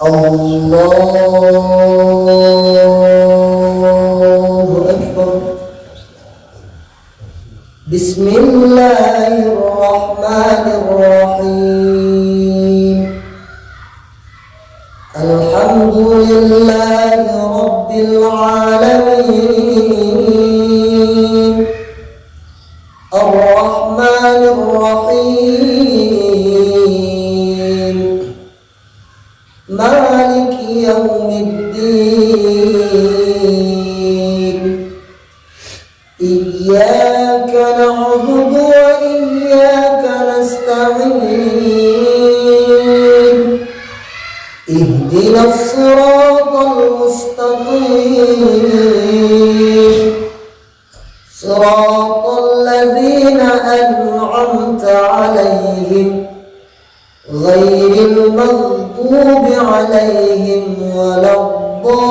الله أكبر. بسم الله الرحمن الرحيم. الحمد لله رب العالمين الرحمن الرحيم مالك يوم الدين. إياك نعبد وإياك نستعين. اهدنا الصراط المستقيم صراط الذين أنعمت عليهم غير المغضوب عليهم ولا الضالين.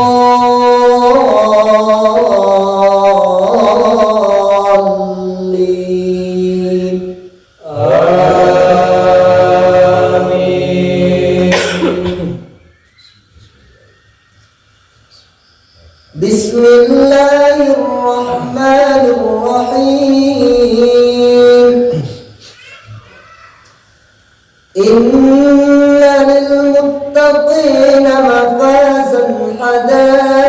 آمين. بسم الله الرحمن الرحيم. إن للمتقين مفازا حدائق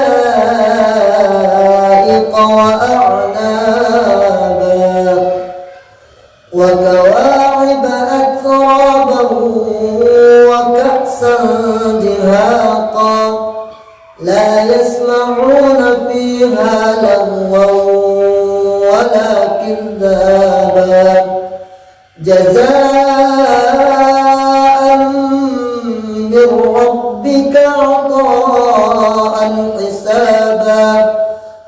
وأعنابا وكواعب أترابا وكأسا دهاقا لا يسمعون فيها لغوا ولا كذابا جزاء من ربك عطاء حسابا.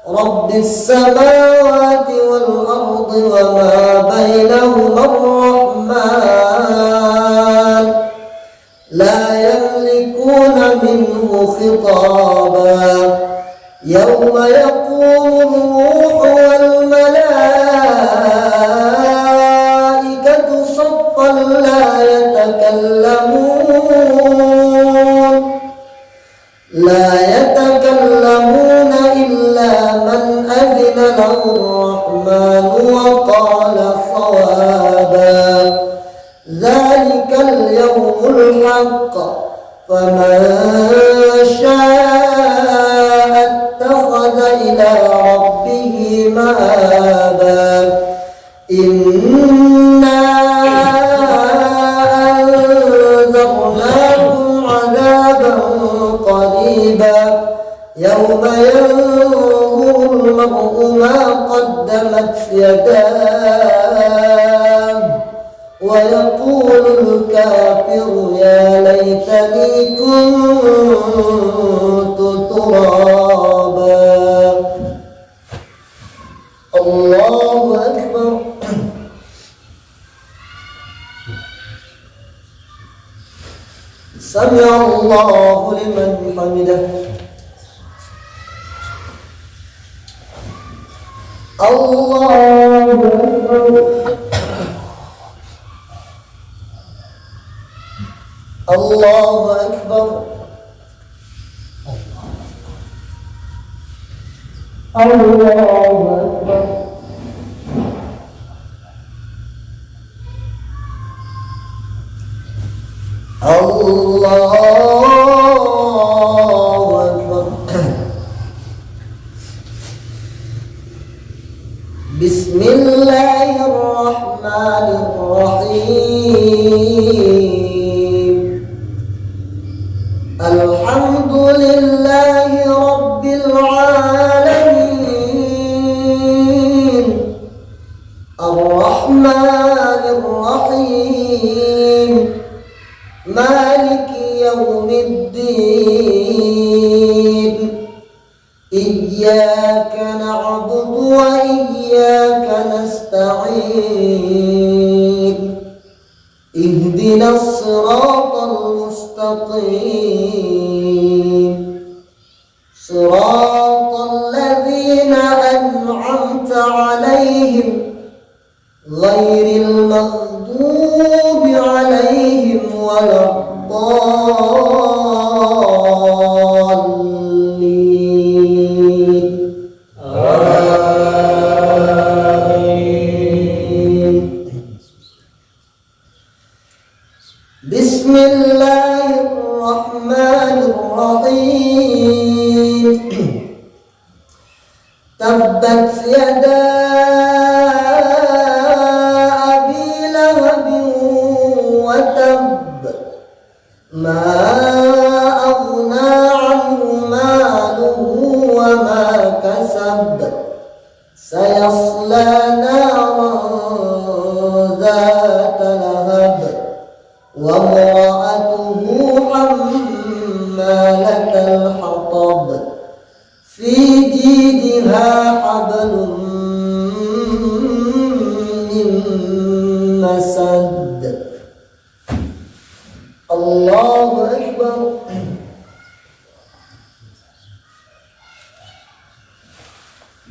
رب السماوات والأرض وما بينهما الرحمن لا يملكون منه خطابا. يوم يقوم الروح والملائكة صفا لا يتكلمون إلا من أذن له الرحمن وقال صوابا. ذلك اليوم الحق فمن شاء اتخذ إلى ربه مآبا. إنا أنذرناكم عذابا قريبا يوم ينظر المرء ما قدمت يداه ويقول الكافر يا ليتني كنت ترابا. الله أكبر. سمع الله لمن حمده. الله أكبر. الله أكبر. الله أكبر. الله أكبر. بسم الله الرحمن الرحيم. الحمد لله رب العالمين الرحمن الرحيم مالك يوم الدين. إياك نعبد وإياك نستعين. اهدنا الصراط المستقيم صراط الذين أنعمت عليهم غير المغضوب عليهم ولا الضالين. بسم الله الرحمن الرحيم تبت يدا أبي لهب وتب ما أغنى عنه ماله وما كسب سيصلى نارا ذات لهب وامرأته حمالة الحطب في جيدها حبل من مسد. الله أكبر.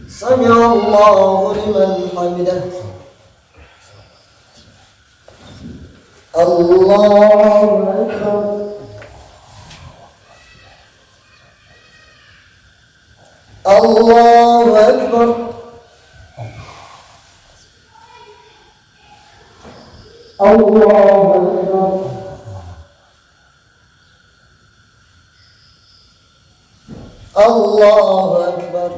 سمع الله لمن حمده. الله أكبر. الله أكبر. الله أكبر. الله أكبر.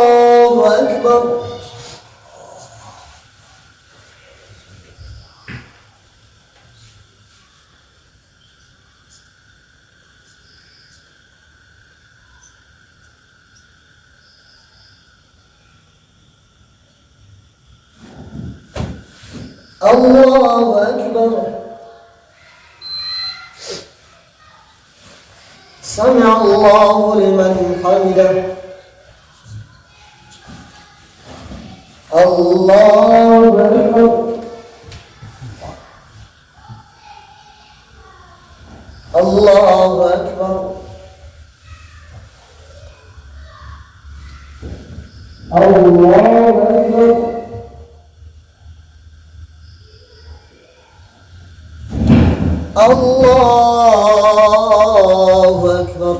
الله أكبر. الله أكبر. سمع الله لمن حمده. الله أكبر. الله أكبر. الله أكبر. الله أكبر.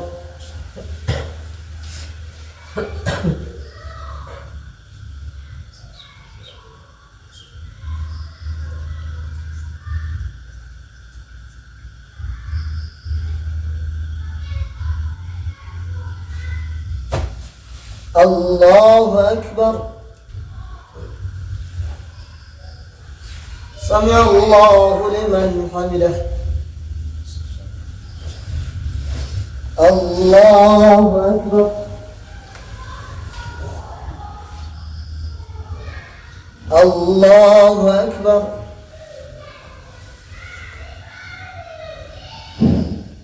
الله أكبر. سمع الله لمن حمده. الله أكبر. الله أكبر.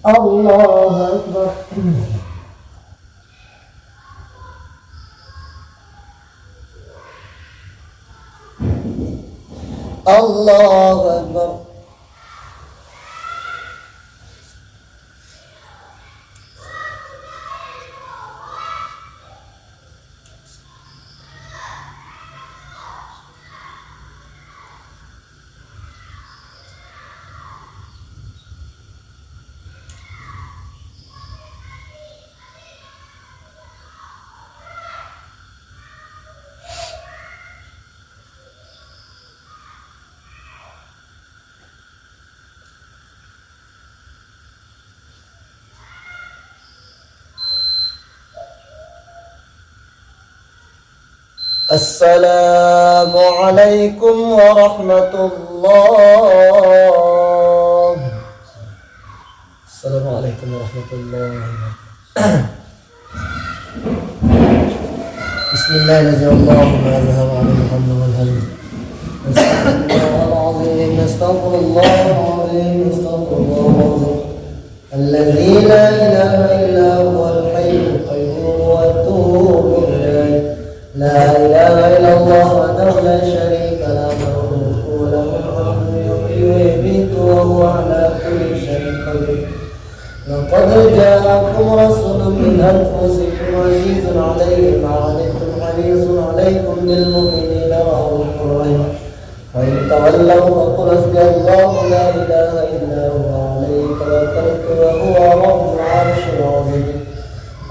الله أكبر. الله أكبر. السلام عليكم ورحمة الله. السلام عليكم ورحمة الله. بسم الله الذي الله ما ذهب عن الهم والهم. نستغفر الله العظيم. نستغفر الله العظيم. نستغفر الله العظيم الذي لا إله إلا هو الحي القيوم وأتوب إليه. لا إله إلا الله وحده لا شريك له له الملك وله الحمد يحيي ويميت وهو على كل شيء قدير. لقد جاءكم رسول من أنفسكم عزيز عليه ما عنتم حريص عليكم بالمؤمنين رؤوف تولوا فقل حسبي الله لا إله إلا هو عليه توكلت وهو رب العرش العظيم.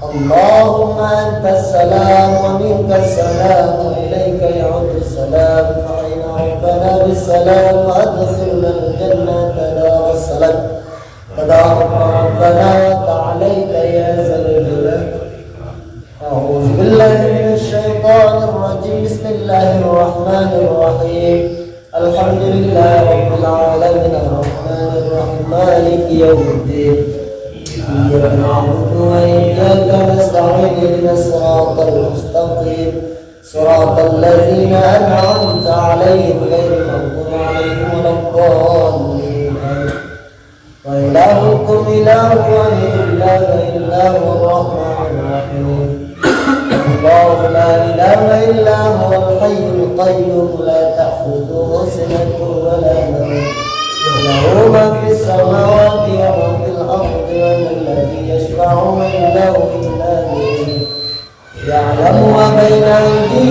اللهم أنت السلام ومنك السلام وإليك يعود السلام، فأين ربنا بالسلام وأدخلنا الجنة دار السلام. تبارك ربنا وتعاليت يا ذا الجلال. أعوذ بالله من الشيطان الرجيم. بسم الله الرحمن الرحيم. الحمد لله رب العالمين الرحمن الرحيم مالك يوم الدين. إياك نعبد وإياك نستعين اهدنا الصراط المستقيم صراط الذين أنعمت عليهم غير المغضوب عليهم ولا الضالين. وإلهكم إله واحد لا إله إلا هو الرحمن الرحيم. الله لا إله إلا هو الحي القيوم لا تأخذه سنة ولا نوم له ما في السماوات وما في الأرض وما الذي يشفع عنده إلا بإذنه يعلم ما بين أيديهم